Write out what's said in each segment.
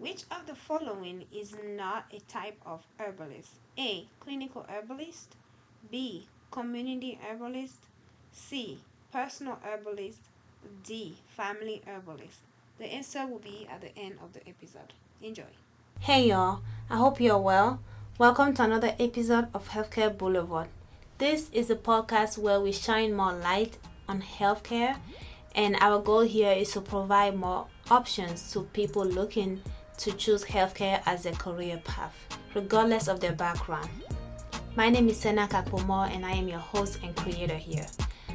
Which of the following is not a type of herbalist? A. Clinical herbalist. B. Community herbalist. C. Personal herbalist. D. Family herbalist. The answer will be at the end of the episode. Enjoy. Hey y'all, I hope you're well. Welcome to another episode of Healthcare Boulevard. This is a podcast where we shine more light on healthcare, and our goal here is to provide more options to people looking to choose healthcare as a career path, regardless of their background. My name is Sena Kakpomo, and I am your host and creator here.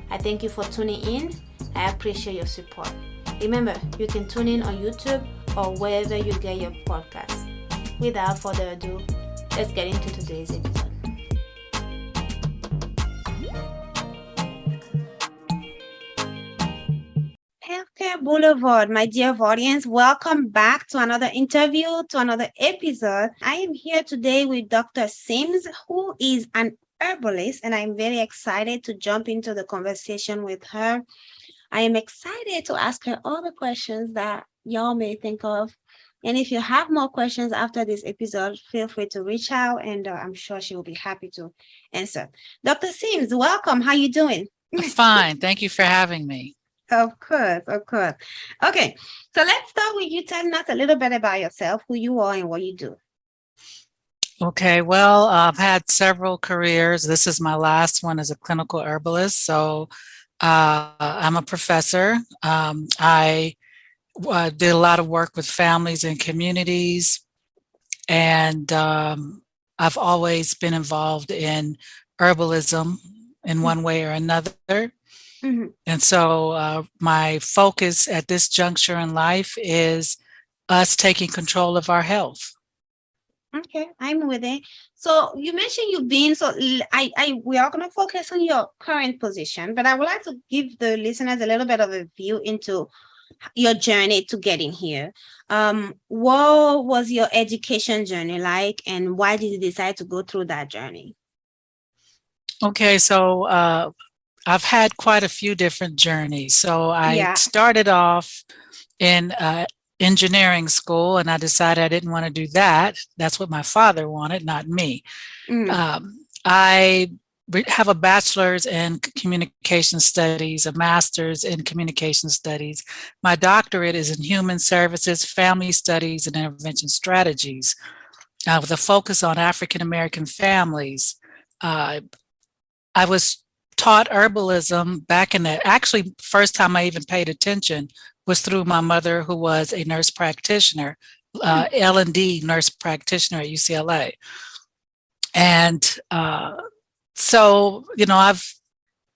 I thank you for tuning in. I appreciate your support. Remember, you can tune in on YouTube or wherever you get your podcasts. Without further ado, let's get into today's episode. Healthcare Boulevard, my dear Vardians, welcome back to another interview, to another episode. I am here today with Dr. Sims, who is an herbalist, and I'm very excited to jump into the conversation with her. I am excited to ask her all the questions that y'all may think of. And if you have more questions after this episode, feel free to reach out, and I'm sure she will be happy to answer. Dr. Sims, welcome. How you doing? Fine. Thank you for having me. Of course, of course. Okay, so let's start with you telling us a little bit about yourself, who you are, and what you do. Okay. Well, I've had several careers. This is my last one as a clinical herbalist. So I'm a professor. I did a lot of work with families and communities, and I've always been involved in herbalism in one way or another. Mm-hmm. And so my focus at this juncture in life is us taking control of our health. Okay, I'm with it. So you mentioned you've been, we are going to focus on your current position, but I would like to give the listeners a little bit of a view into your journey to getting here. What was your education journey like, and why did you decide to go through that journey? Okay, so I've had quite a few different journeys. So I Yeah. started off in engineering school, and I decided I didn't want to do that. That's what my father wanted, not me. I have a bachelor's in communication studies, a master's in communication studies. My doctorate is in human services, family studies, and intervention strategies, with a focus on African American families. I was taught herbalism back in the actually first time I even paid attention was through my mother, who was a nurse practitioner, L&D nurse practitioner at UCLA. And so, I've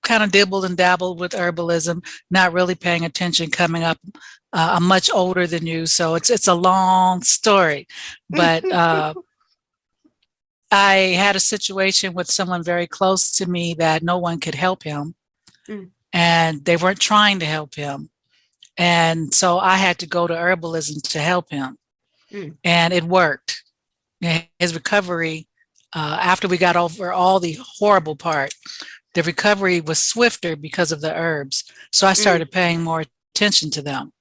kind of dibbled and dabbled with herbalism, not really paying attention coming up. I'm much older than you, so it's a long story. But I had a situation with someone very close to me that no one could help him, and they weren't trying to help him. And so I had to go to herbalism to help him, and it worked. His recovery, after we got over all the horrible part, the recovery was swifter because of the herbs. So I started paying more attention to them.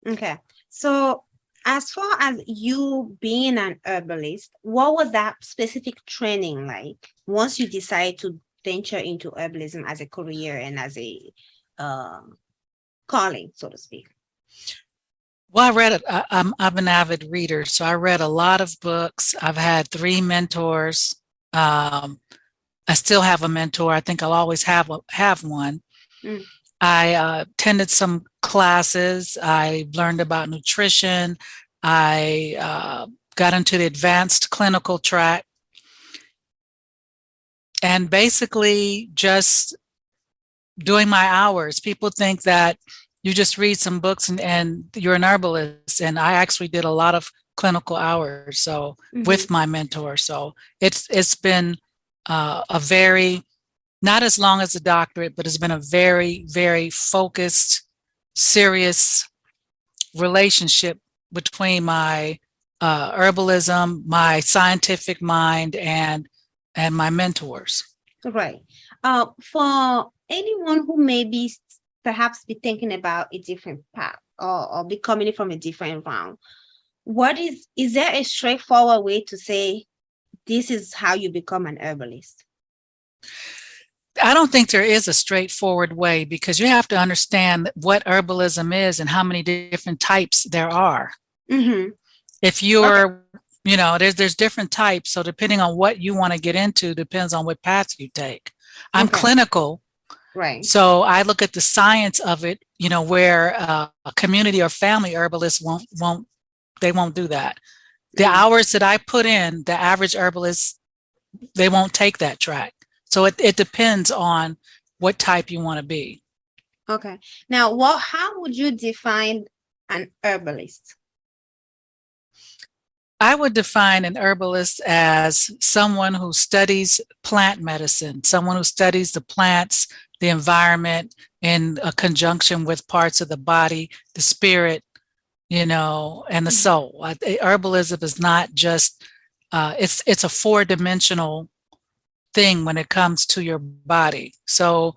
Okay. So as far as you being an herbalist, what was that specific training like once you decide to venture into herbalism as a career and as a calling, so to speak? Well, I'm an avid reader, so I read a lot of books. I've had 3 mentors. I still have a mentor. I think I'll always have one. I attended some classes. I learned about nutrition. I got into the advanced clinical track, and basically just doing my hours. People think that you just read some books and you're an herbalist, and I actually did a lot of clinical hours, so with my mentor. So it's been a very, not as long as a doctorate, but it's been a very, very focused, serious relationship between my herbalism, my scientific mind, and my mentors. Right. For anyone who may be perhaps be thinking about a different path or be coming from a different round, is there a straightforward way to say this is how you become an herbalist? I don't think there is a straightforward way, because you have to understand what herbalism is and how many different types there are. Mm-hmm. If you're, there's different types. So depending on what you want to get into depends on what path you take. I'm clinical. Right. So I look at the science of it, where a community or family herbalist won't do that. The hours that I put in, the average herbalist, they won't take that track. So it depends on what type you want to be. Okay. Now, how would you define an herbalist? I would define an herbalist as someone who studies plant medicine, someone who studies the plants, the environment, in a conjunction with parts of the body, the spirit, and the soul. Herbalism is not just, it's a four-dimensional thing when it comes to your body. So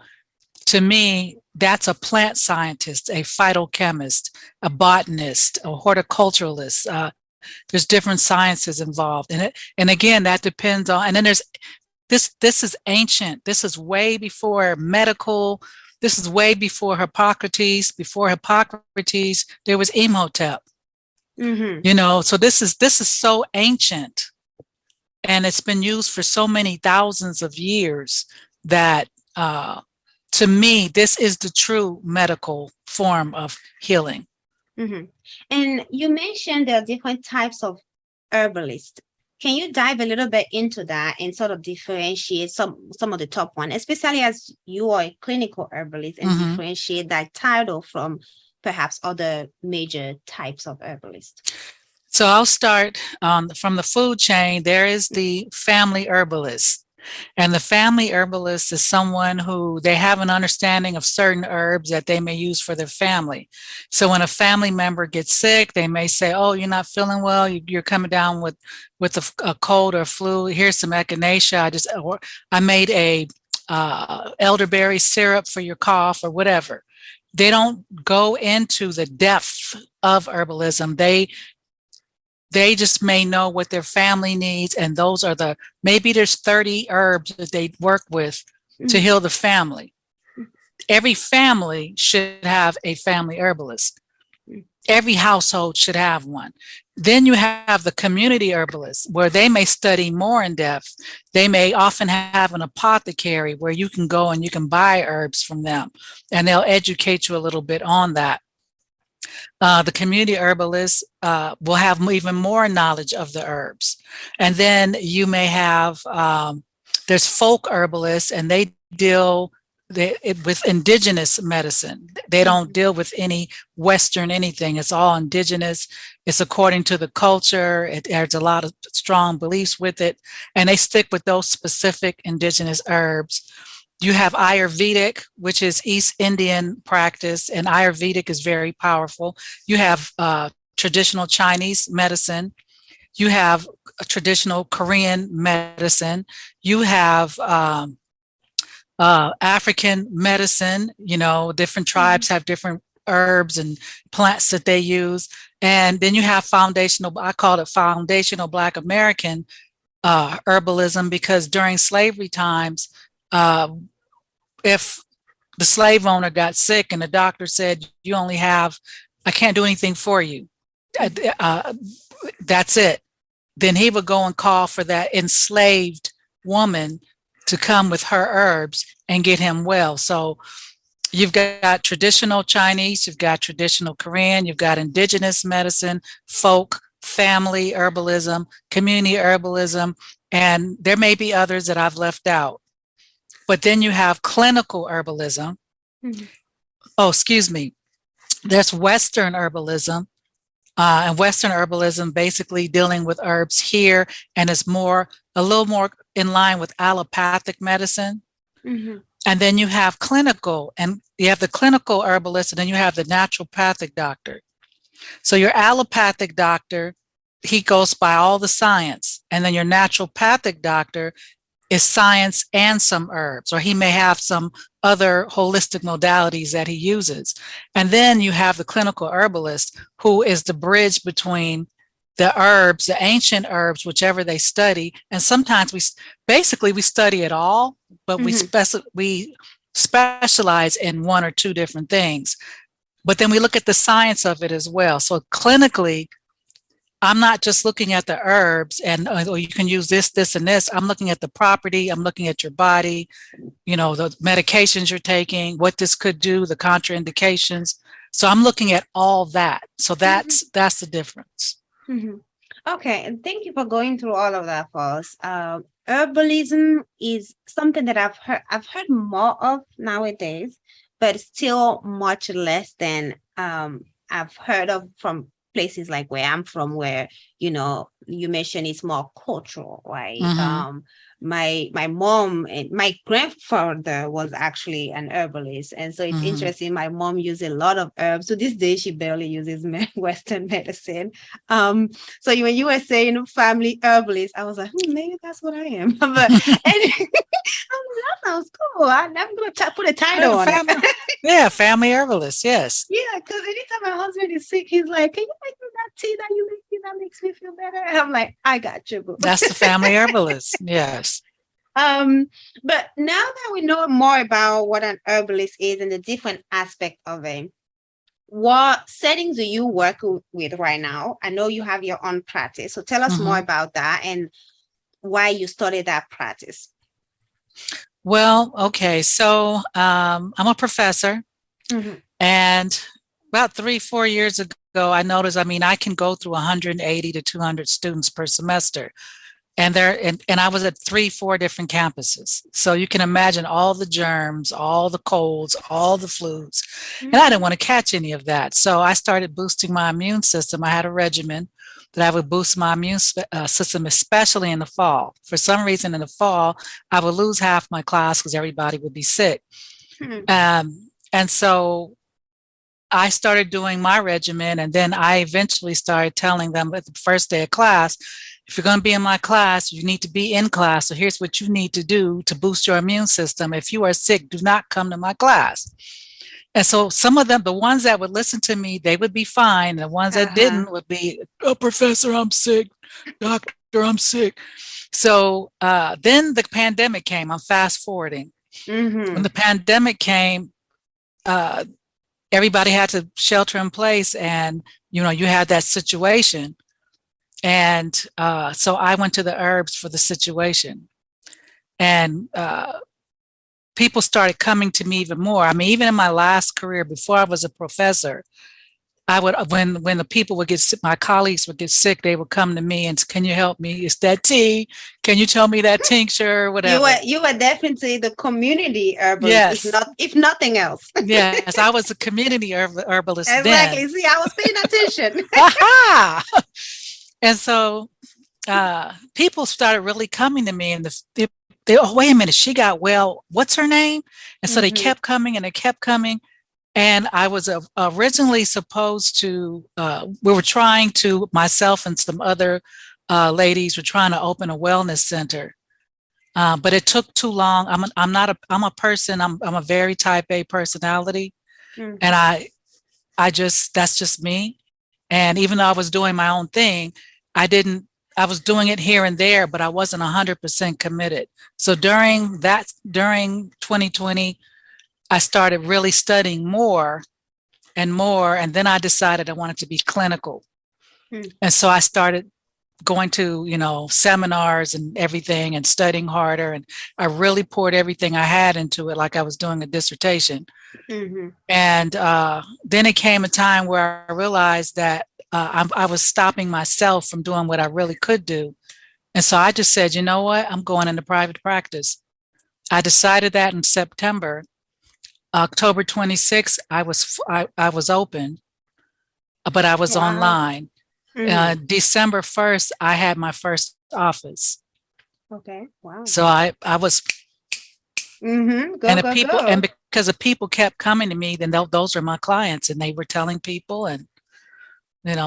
to me, that's a plant scientist, a phytochemist, a botanist, a horticulturalist. There's different sciences involved in it. And again, that depends on, and then there's this is ancient. This is way before medical. This is way before Hippocrates. Before Hippocrates, there was Imhotep. Mm-hmm. So this is so ancient. And it's been used for so many thousands of years that, to me, this is the true medical form of healing. Mm-hmm. And you mentioned there are different types of herbalists. Can you dive a little bit into that and sort of differentiate some of the top ones, especially as you are a clinical herbalist, and differentiate that title from perhaps other major types of herbalists? So I'll start from the food chain. There is the family herbalist. And the family herbalist is someone who they have an understanding of certain herbs that they may use for their family. So when a family member gets sick, they may say, "Oh, you're not feeling well. You're coming down with a cold or flu. Here's some echinacea. I made a elderberry syrup for your cough," or whatever. They don't go into the depth of herbalism. They just may know what their family needs, and those are maybe there's 30 herbs that they work with to heal the family. Every family should have a family herbalist. Every household should have one. Then you have the community herbalist, where they may study more in depth. They may often have an apothecary where you can go and you can buy herbs from them, and they'll educate you a little bit on that. The community herbalist will have even more knowledge of the herbs. And then you may have, there's folk herbalists, and they deal with indigenous medicine. They don't deal with any Western anything. It's all indigenous. It's according to the culture. There's a lot of strong beliefs with it, and they stick with those specific indigenous herbs. You have Ayurvedic, which is East Indian practice, and Ayurvedic is very powerful. You have traditional Chinese medicine. You have a traditional Korean medicine. You have African medicine. Different tribes have different herbs and plants that they use. And then you have I call it foundational Black American herbalism, because during slavery times, if the slave owner got sick and the doctor said, I can't do anything for you, that's it, then he would go and call for that enslaved woman to come with her herbs and get him well. So you've got traditional Chinese, you've got traditional Korean, you've got indigenous medicine, folk, family herbalism, community herbalism, and there may be others that I've left out. But then you have clinical herbalism. Oh, excuse me. There's Western herbalism, and Western herbalism basically dealing with herbs here, and is a little more in line with allopathic medicine. And then you have clinical, and you have the clinical herbalist, and then you have the naturopathic doctor. So your allopathic doctor, he goes by all the science, and then your naturopathic doctor is science and some herbs, or he may have some other holistic modalities that he uses. And then you have the clinical herbalist, who is the bridge between the herbs, the ancient herbs, whichever they study. And sometimes we study it all, but we specialize in one or two different things. But then we look at the science of it as well. So clinically, I'm not just looking at the herbs and you can use this, this, and this. I'm looking at the property. I'm looking at your body, the medications you're taking, what this could do, the contraindications. So I'm looking at all that. So that's the difference. Okay, and thank you for going through all of that for us. Herbalism is something that I've heard more of nowadays, but still much less than I've heard of from places like where I'm from, where you mentioned it's more cultural, right? My mom and my grandfather was actually an herbalist, and so it's interesting. My mom used a lot of herbs. To this day, she barely uses Western medicine. So when you were saying family herbalist, I was like, maybe that's what I am. But anyway, that sounds cool. I'm going to put a title on it. Yeah, family herbalist, yes. Yeah, because anytime my husband is sick, he's like, can you make me that tea that you make me that makes me feel better? And I'm like, I got you, boo. That's the family herbalist, yes. But now that we know more about what an herbalist is and the different aspect of it, what settings do you work with right now? I know you have your own practice, so tell us more about that and why you started that practice. Well, okay, so I'm a professor, and about 3-4 years ago, I noticed, I can go through 180 to 200 students per semester. And I was at 3-4 different campuses. So you can imagine all the germs, all the colds, all the flus. And I didn't want to catch any of that. So I started boosting my immune system. I had a regimen that I would boost my immune system, especially in the fall. For some reason, in the fall, I would lose half my class because everybody would be sick. And so I started doing my regimen, and then I eventually started telling them at the first day of class, if you're going to be in my class, you need to be in class. So here's what you need to do to boost your immune system. If you are sick, do not come to my class. And so some of them, the ones that would listen to me, they would be fine. The ones that didn't would be, oh, professor, I'm sick. Doctor, I'm sick. So then the pandemic came. I'm fast forwarding. When the pandemic came, everybody had to shelter in place, and you had that situation. And so I went to the herbs for the situation, and people started coming to me even more. Even in my last career, before I was a professor, I would, when the people would get sick, my colleagues would get sick, they would come to me and say, can you help me? It's that tea. Can you tell me that tincture? Whatever. You were definitely the community herbalist, yes. if nothing else. Yes, I was a community herbalist exactly. then. See, I was paying attention. Aha! And so people started really coming to me, and they, oh, wait a minute, she got well. What's her name? And so they kept coming and they kept coming. And I was originally supposed to, we were trying to, myself and some other ladies were trying to open a wellness center. But it took too long. I'm a person, I'm a very type A personality. And that's just me. And even though I was doing my own thing, I was doing it here and there, but I wasn't 100% committed. So during 2020, I started really studying more and more. And then I decided I wanted to be clinical. And so I started going to, seminars and everything and studying harder. And I really poured everything I had into it, like I was doing a dissertation. And then it came a time where I realized that I was stopping myself from doing what I really could do. And so I just said, you know what, I'm going into private practice. I decided that in September. October 26th, I was open, but I was online. December 1st, I had my first office. Okay. Wow. So I was, and because the people kept coming to me, then those are my clients, and they were telling people, and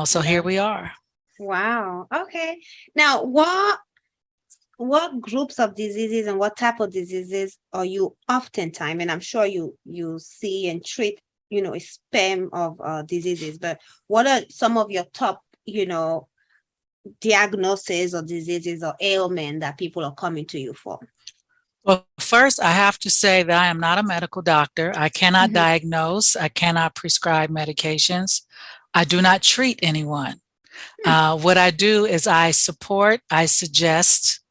so here we are. Wow. Okay. Now, what groups of diseases and what type of diseases are you oftentimes, and I'm sure you see and treat, a span of diseases, but what are some of your top, diagnoses or diseases or ailment that people are coming to you for? Well, first, I have to say that I am not a medical doctor. I cannot Mhm. diagnose. I cannot prescribe medications. I do not treat anyone. What I do is I support, I suggest,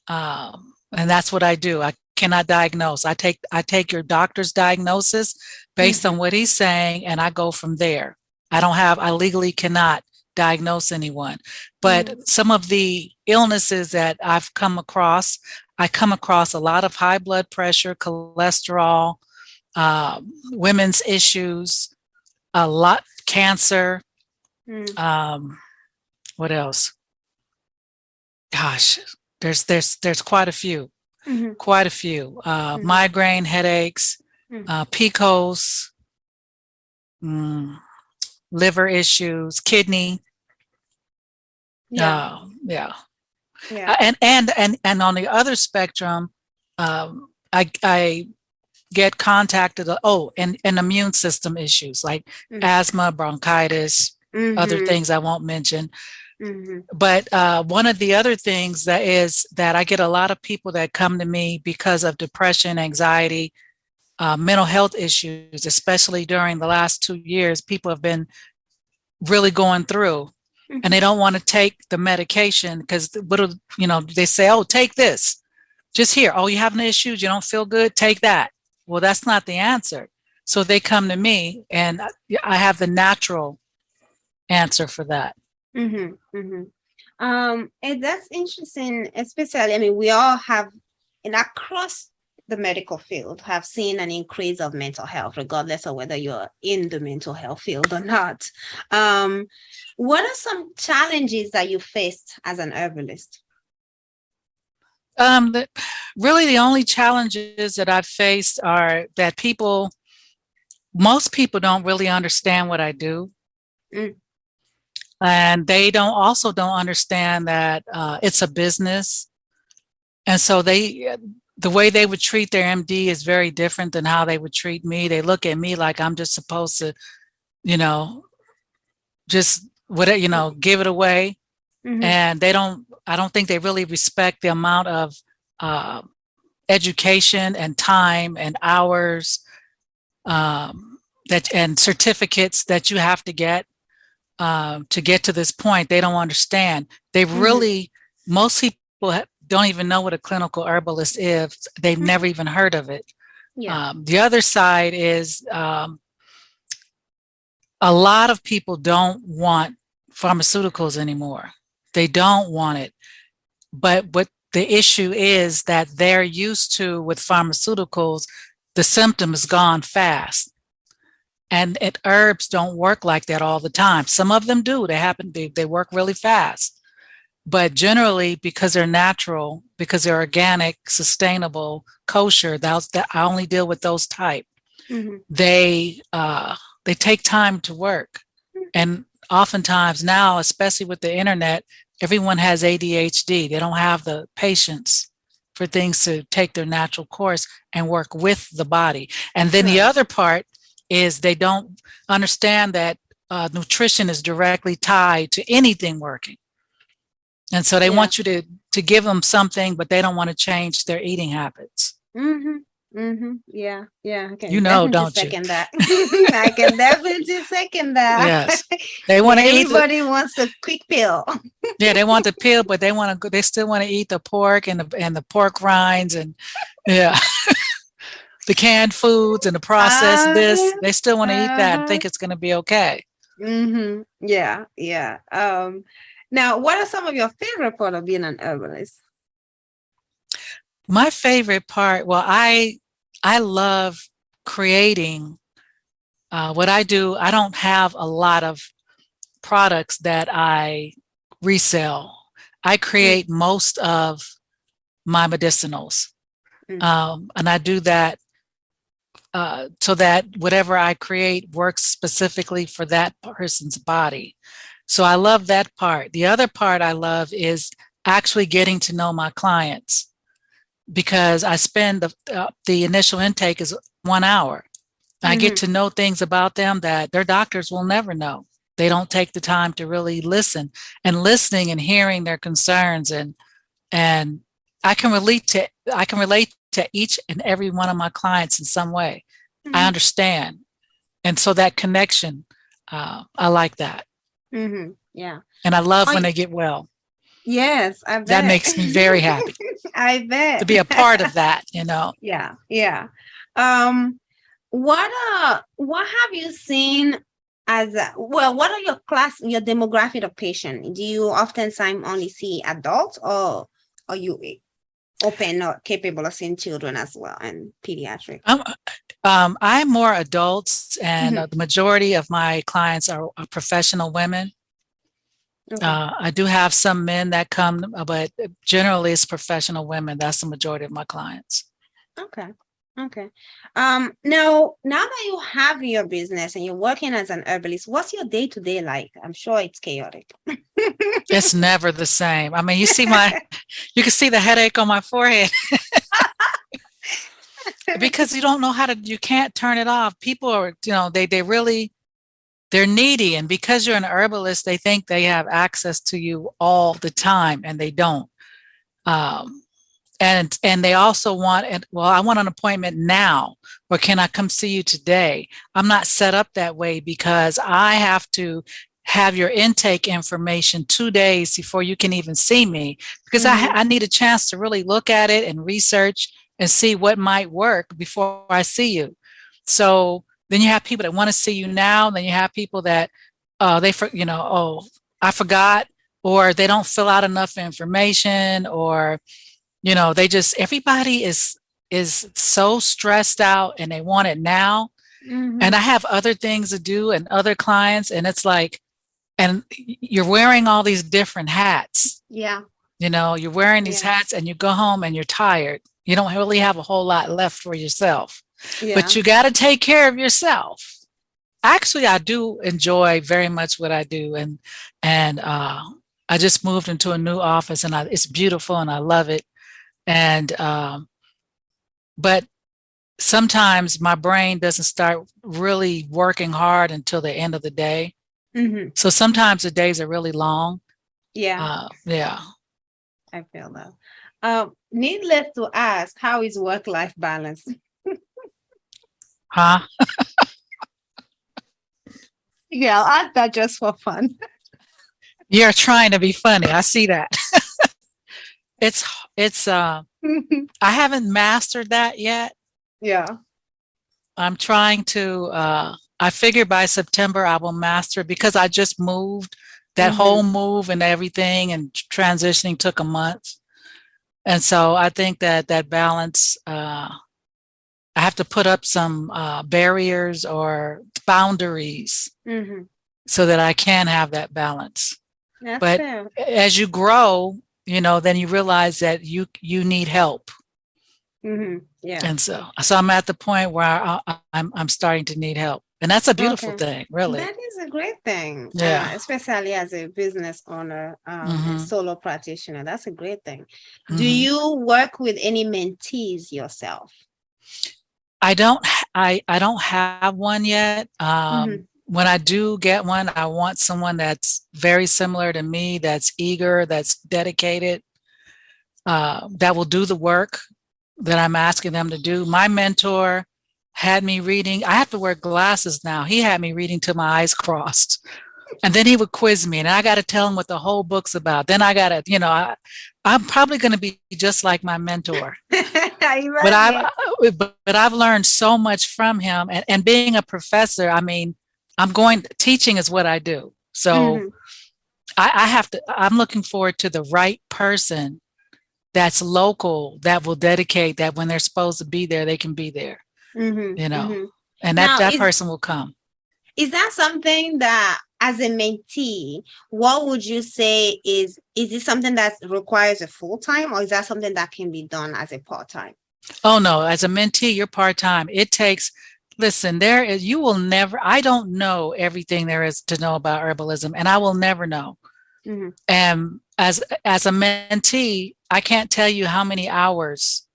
and that's what I do. I cannot diagnose. I take your doctor's diagnosis based on what he's saying, and I go from there. I legally cannot diagnose anyone. But some of the illnesses that I've come across, I come across a lot of high blood pressure, cholesterol, women's issues, a lot cancer. What else? Gosh, there's quite a few, migraine, headaches, PCOS, liver issues, kidney. Yeah. And on the other spectrum, I get contacted. And immune system issues like asthma, bronchitis, other things I won't mention. But one of the other things that I get a lot of people that come to me because of depression, anxiety, mental health issues, especially during the last 2 years. People have been really going through, and they don't want to take the medication because they say, oh, take this, just here. Oh, you have issues, you don't feel good, take that. Well, that's not the answer. So they come to me, and I have the natural answer for that. And that's interesting, especially, I mean, we all have, and across the medical field, have seen an increase of mental health, regardless of whether you're in the mental health field or not. What are some challenges that you faced as an herbalist? Really, the only challenges that I've faced are that most people don't really understand what I do. And they don't understand that it's a business. And so the way they would treat their MD is very different than how they would treat me. They look at me like I'm just supposed to, give it away. And I don't think they really respect the amount of education and time and hours and certificates that you have to get to this point. They don't understand. They really, most people don't even know what a clinical herbalist is. They've never even heard of it. The other side is a lot of people don't want pharmaceuticals anymore. They don't want it. But what the issue is that they're used to with pharmaceuticals, the symptom is gone fast. And herbs don't work like that all the time. Some of them do. They work really fast. But generally, because they're natural, because they're organic, sustainable, kosher, I only deal with those type. They take time to work. And oftentimes now, especially with the internet, everyone has ADHD. They don't have the patience for things to take their natural course and work with the body. And then the other part is they don't understand that nutrition is directly tied to anything working. And so they want you to give them something, but they don't want to change their eating habits. Yeah. I can don't second you? that. I can definitely second that. Yes. They want to eat. Everybody wants a quick pill. Yeah, they want the pill, but they still want to eat the pork and the pork rinds and the canned foods and the processed they still want to eat that and think it's going to be okay. Yeah. Now, what are some of your favorite part of being an herbalist? My favorite part, well, I love creating what I do. I don't have a lot of products that I resell. I create most of my medicinals. And I do that so that whatever I create works specifically for that person's body. So I love that part. The other part I love is actually getting to know my clients, because I spend the initial intake is 1 hour. I get to know things about them that their doctors will never know. They don't take the time to really listen, and listening and hearing their concerns, and I can relate to each and every one of my clients in some way. Mm-hmm. I understand. And so that connection, I like that. Mm-hmm. Yeah. And I love when they get well. Yes, I bet. That makes me very happy. I bet. To be a part of that, Yeah, yeah. What have you seen as what are your demographic of patient? Do you oftentimes only see adults, or are you open or capable of seeing children as well and pediatric? I'm more adults, and Mm-hmm. the majority of my clients are professional women. Okay. I do have some men that come, but generally it's professional women. That's the majority of my clients. Okay. Okay. Now that you have your business and you're working as an herbalist, what's your day-to-day like? I'm sure it's chaotic. It's never the same. I mean, you can see the headache on my forehead because you don't know you can't turn it off. People are, they're needy. And because you're an herbalist, they think they have access to you all the time, and they don't. And they also want, I want an appointment now, or can I come see you today? I'm not set up that way because I have to have your intake information 2 days before you can even see me, because I need a chance to really look at it and research and see what might work before I see you. So then you have people that want to see you now. Then you have people that I forgot, or they don't fill out enough information, or everybody is so stressed out and they want it now. Mm-hmm. And I have other things to do and other clients, and it's like, and you're wearing all these different hats. Yeah. You're wearing these hats, and you go home and you're tired. You don't really have a whole lot left for yourself, but you got to take care of yourself. Actually, I do enjoy very much what I do. And I just moved into a new office, and it's beautiful and I love it. And, but sometimes my brain doesn't start really working hard until the end of the day. Mm-hmm. So sometimes the days are really long. Yeah. Yeah. I feel that. Needless to ask, how is work-life balance? Huh? Yeah, I'll ask that just for fun. You're trying to be funny. I see that. It's I haven't mastered that yet. Yeah. I'm trying to, I figure by September I will master it, because I just moved. That whole move and everything, and transitioning took a month. And so I think that balance, I have to put up some barriers or boundaries so that I can have that balance. That's but fair. As you grow, then you realize that you need help. Mm-hmm. Yeah. And so I'm at the point where I'm starting to need help. And that's a beautiful thing, really. That is a great thing. Yeah. Especially as a business owner, a solo practitioner. That's a great thing. Do you work with any mentees yourself? I don't have one yet. When I do get one, I want someone that's very similar to me, that's eager, that's dedicated, that will do the work that I'm asking them to do. My mentor had me reading. I have to wear glasses now. He had me reading till my eyes crossed. And then he would quiz me, and I got to tell him what the whole book's about. Then I got to, I'm probably going to be just like my mentor. But I've learned so much from him. And being a professor, I mean, teaching is what I do. So I'm looking forward to the right person that's local, that will dedicate, that when they're supposed to be there, they can be there, and that person will come. Is that something that, as a mentee, what would you say is it something that requires a full-time, or is that something that can be done as a part-time? Oh, no. As a mentee, you're part-time. It takes, listen, I don't know everything there is to know about herbalism, and I will never know. And as a mentee, I can't tell you how many hours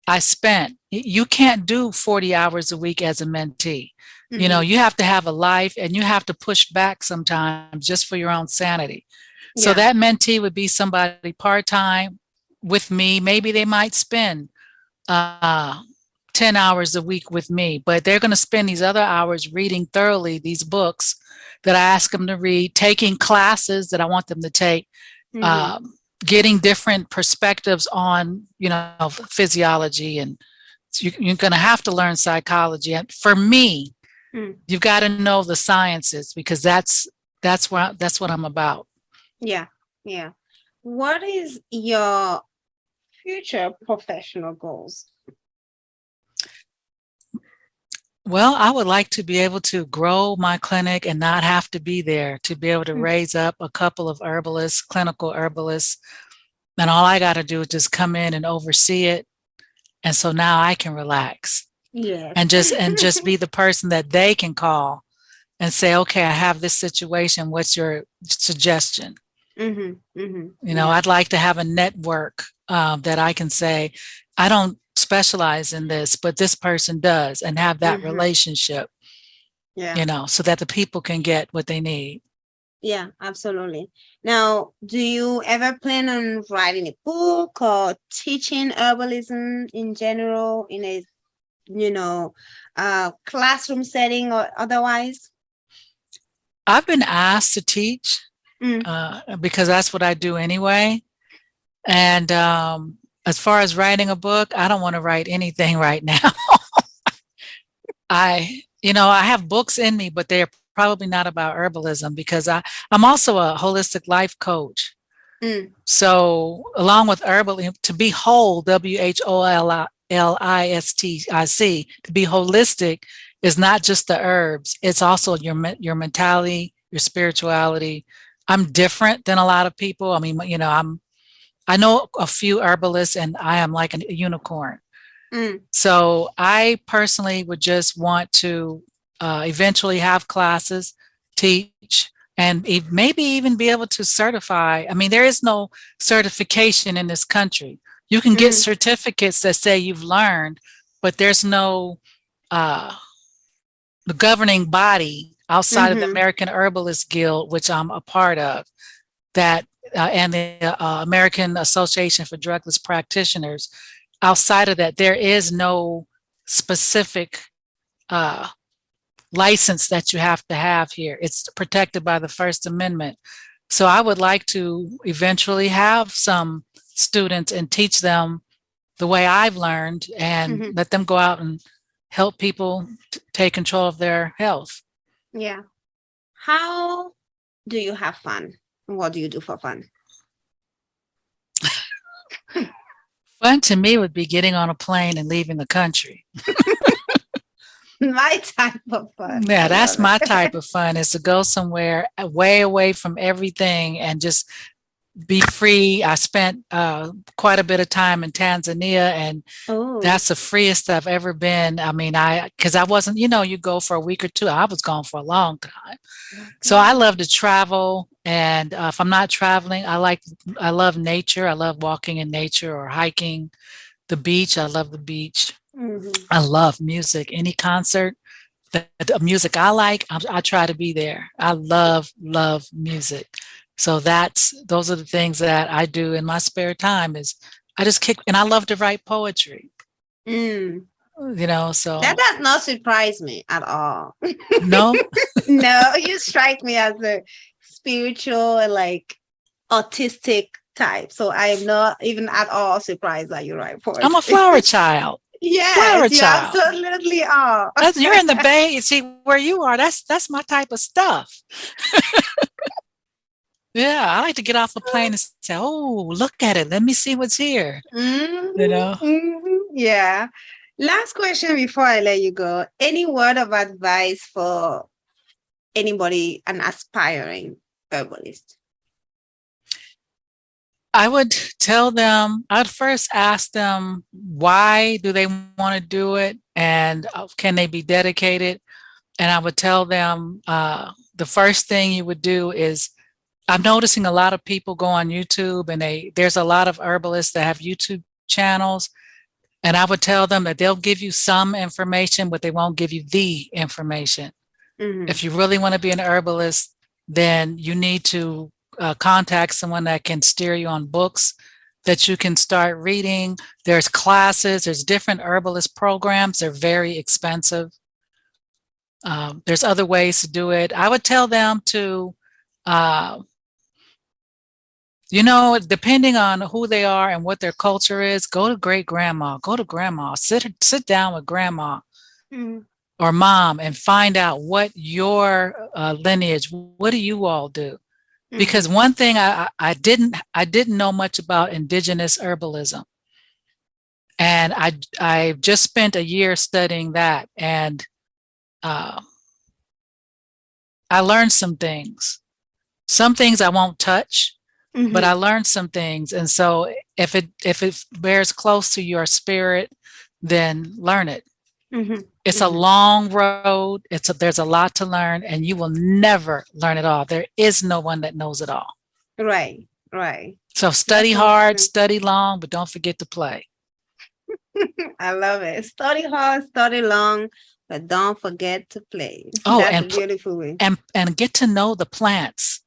I spent. You can't do 40 hours a week as a mentee. You know, you have to have a life and you have to push back sometimes just for your own sanity. So Yeah. that mentee would be somebody part-time with me. Maybe they might spend 10 hours a week with me, but they're going to spend these other hours reading thoroughly these books that I ask them to read, taking classes that I want them to take, getting different perspectives on, you know, physiology, and you're going to have to learn psychology. And for me, you've got to know the sciences, because that's what I'm about. Yeah. Yeah. What is your future professional goals? Well, I would like to be able to grow my clinic and not have to be there, to be able to raise up a couple of herbalists, clinical herbalists, and all I got to do is just come in and oversee it. And so now I can relax. Yes. And just be the person that they can call and say, okay, I have this situation. What's your suggestion? You know, I'd like to have a network that I can say, I don't specialize in this, but this person does, and have that relationship, you know, so that the people can get what they need. Yeah, absolutely. Now, do you ever plan on writing a book or teaching herbalism in general in a, you know, classroom setting or otherwise? I've been asked to teach because that's what I do anyway. And as far as writing a book, I don't want to write anything right now. I have books in me, but they're probably not about herbalism, because I'm also a holistic life coach. So along with herbal, to be whole, WHOLISTIC, to be holistic is not just the herbs. It's also your mentality, your spirituality. I'm different than a lot of people. I mean, you know, I know a few herbalists, and I am like a unicorn. So I personally would just want to eventually have classes, teach, and maybe even be able to certify. I mean, there is no certification in this country. You can get certificates that say you've learned, but there's no the governing body outside of the American Herbalist Guild, which I'm a part of, that and the American Association for Drugless Practitioners. Outside of that, there is no specific license that you have to have here. It's protected by the First Amendment. So I would like to eventually have some students and teach them the way I've learned, and let them go out and help people take control of their health. Yeah. How do you have fun? What do you do for fun? Fun to me would be getting on a plane and leaving the country. My type of fun. Yeah, that's my type of fun, is to go somewhere way away from everything and just be free. I spent quite a bit of time in Tanzania, and that's the freest I've ever been. I mean, because I wasn't, you go for a week or two. I was gone for a long time. So I love to travel. And if I'm not traveling, I love nature. I love walking in nature or hiking. The beach, I love the beach. I love music. Any concert, the music I like, I try to be there. I love music. So those are the things that I do in my spare time. Is I just and I love to write poetry. So that does not surprise me at all. No, no, you strike me as a spiritual and like autistic type. So I am not even at all surprised that you write poetry. I'm a flower child. Yes, you absolutely are. You're in the Bay. See where you are. That's my type of stuff. Yeah, I like to get off the plane and say, "Oh, look at it. Let me see what's here." Yeah. Last question before I let you go. Any word of advice for anybody, an aspiring herbalist? I would tell them, I'd first ask them, why do they want to do it? And can they be dedicated? And I would tell them, the first thing you would do is, I'm noticing a lot of people go on YouTube, and there's a lot of herbalists that have YouTube channels. And I would tell them that they'll give you some information, but they won't give you the information. If you really want to be an herbalist, then you need to contact someone that can steer you on books that you can start reading. There's classes, there's different herbalist programs. They're very expensive. There's other ways to do it. I would tell them to, depending on who they are and what their culture is, go to great grandma, go to grandma, sit down with grandma or mom and find out what your lineage, what do you all do? Because one thing I didn't know much about indigenous herbalism. And I just spent a year studying that, and I learned some things. Some things I won't touch, but I learned some things. And so if it bears close to your spirit, then learn it. It's a long road. There's a lot to learn, and you will never learn it all. There is no one that knows it all. Right. So study hard, study long, but don't forget to play. I love it. Study hard, study long, but don't forget to play. Oh, that's and a beautiful way. And get to know the plants.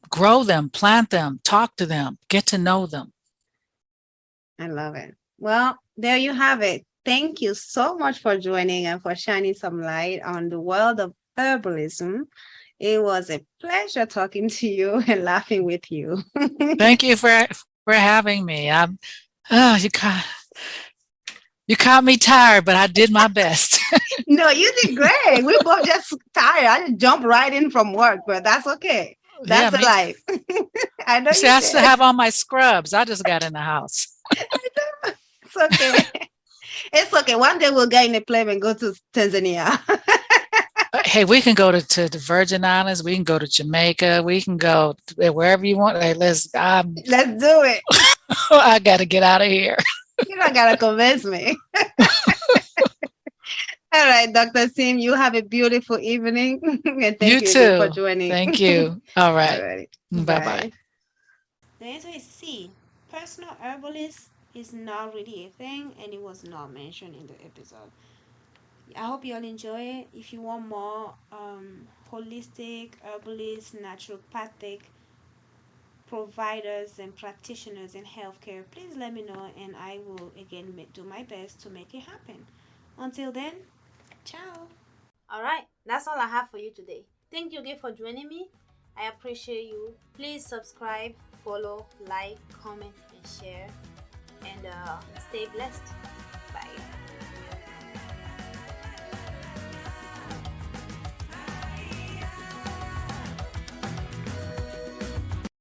Grow them, plant them, talk to them, get to know them. I love it. Well, there you have it. Thank you so much for joining and for shining some light on the world of herbalism. It was a pleasure talking to you and laughing with you. Thank you for having me. You caught me tired, but I did my best. No, you did great. We both just tired. I just jumped right in from work, but that's okay. That's the life. I know. See, I still have all my scrubs. I just got in the house. It's okay. It's okay. One day we'll get in a plane and go to Tanzania. Hey, we can go to the Virgin Islands. We can go to Jamaica. We can go wherever you want. Hey, let's do it. I got to get out of here. You don't got to convince me. All right, Dr. Sim, you have a beautiful evening. And thank you too for joining. Thank you. All right. All right. Bye-bye. The answer is C. Personal herbalist is not really a thing, and it was not mentioned in the episode. I hope you all enjoy it. If you want more holistic, herbalist, naturopathic providers and practitioners in healthcare, please let me know, and I will again do my best to make it happen. Until then, ciao. Alright, that's all I have for you today. Thank you again for joining me. I appreciate you. Please subscribe, follow, like, comment, and share. And stay blessed. Bye.